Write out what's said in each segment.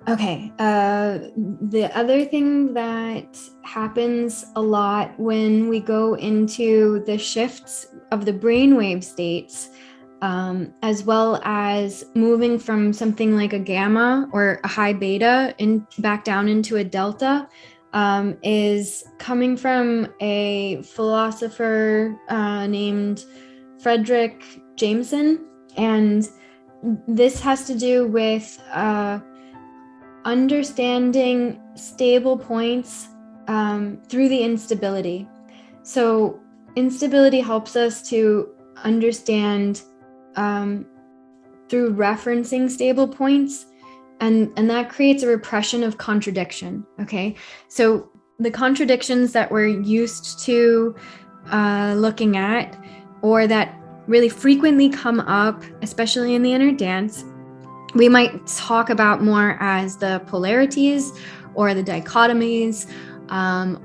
Okay, the other thing that happens a lot when we go into the shifts of the brainwave states, as well as moving from something like a gamma or a high beta back down into a delta, is coming from a philosopher named Fredric Jameson. And this has to do with understanding stable points through the instability. So instability helps us to understand through referencing stable points, and that creates a repression of contradiction. Okay, so the contradictions that we're used to looking at, or that really frequently come up, especially in the Innerdance, we might talk about more as the polarities or the dichotomies,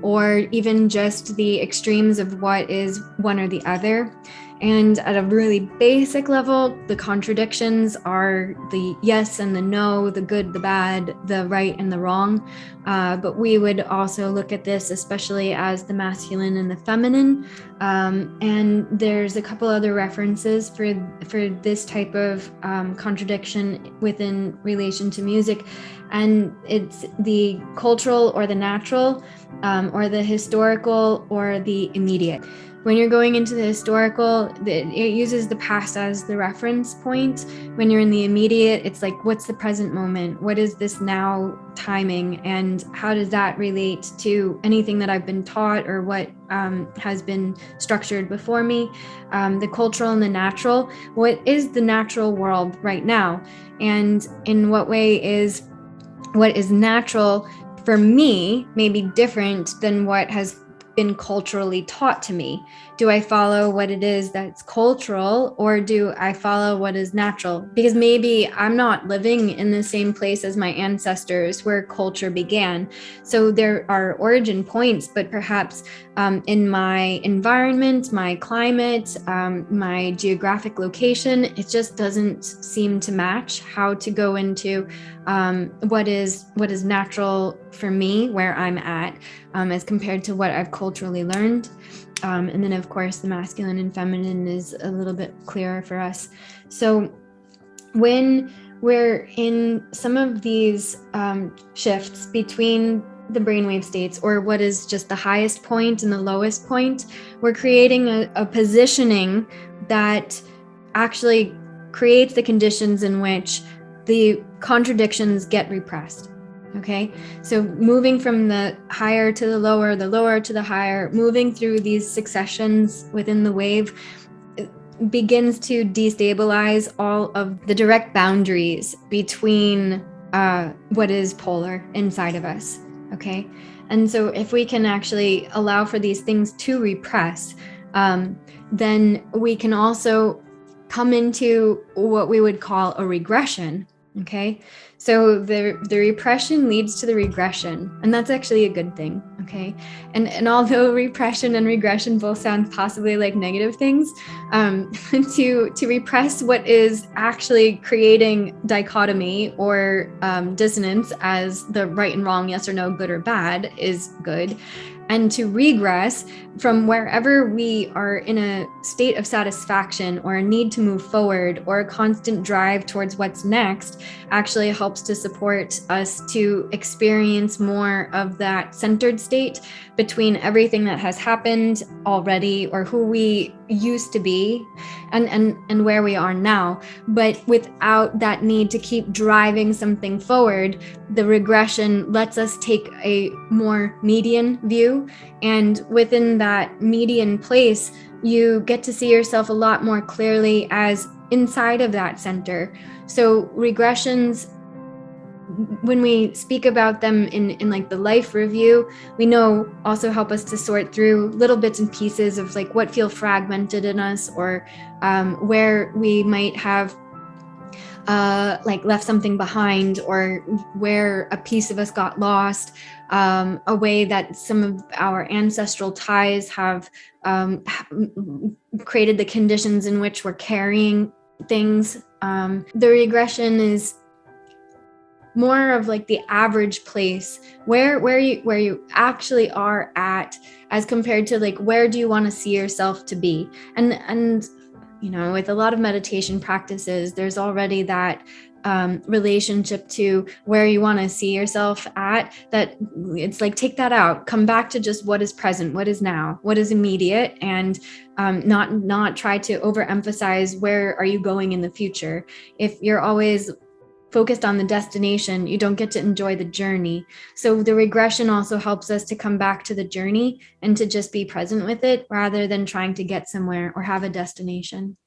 or even just the extremes of what is one or the other. And at a really basic level, the contradictions are the yes and the no, the good, the bad, the right and the wrong. But we would also look at this especially as the masculine and the feminine. And there's a couple other references for this type of contradiction within relation to music. And it's the cultural or the natural, or the historical or the immediate. When you're going into the historical, it uses the past as the reference point. When you're in the immediate, it's like, what's the present moment? What is this now timing? And how does that relate to anything that I've been taught or what has been structured before me? The cultural and the natural. What is the natural world right now? And in what way is what is natural for me may be different than what has been culturally taught to me? Do I follow what it is that's cultural, or do I follow what is natural? Because maybe I'm not living in the same place as my ancestors where culture began. So there are origin points, but perhaps in my environment, my climate, my geographic location, it just doesn't seem to match how to go into what is natural for me where I'm at, as compared to what I've culturally learned. And then of course the masculine and feminine is a little bit clearer for us. So when we're in some of these shifts between the brainwave states, or what is just the highest point and the lowest point, we're creating a positioning that actually creates the conditions in which the contradictions get repressed. Okay, so moving from the higher to the lower to the higher, moving through these successions within the wave begins to destabilize all of the direct boundaries between what is polar inside of us. Okay, and so if we can actually allow for these things to repress, then we can also come into what we would call a regression. Okay, so the repression leads to the regression, and that's actually a good thing. Okay, and although repression and regression both sound possibly like negative things, to repress what is actually creating dichotomy or dissonance as the right and wrong, yes or no, good or bad, is good. And to regress from wherever we are in a state of satisfaction or a need to move forward or a constant drive towards what's next actually helps to support us to experience more of that centered state between everything that has happened already, or who we used to be and where we are now, but without that need to keep driving something forward. The regression lets us take a more median view, and within that median place, you get to see yourself a lot more clearly as inside of that center. So regressions, when we speak about them in like the life review, we know also help us to sort through little bits and pieces of like what feel fragmented in us, or where we might have like left something behind, or where a piece of us got lost, a way that some of our ancestral ties have created the conditions in which we're carrying things. The regression is more of like the average place where you actually are at, as compared to like where do you want to see yourself to be. And you know, with a lot of meditation practices, there's already that relationship to where you want to see yourself at, that it's like, take that out, come back to just what is present, what is now, what is immediate, and not try to overemphasize where are you going in the future. If you're always focused on the destination, you don't get to enjoy the journey. So the regression also helps us to come back to the journey and to just be present with it, rather than trying to get somewhere or have a destination.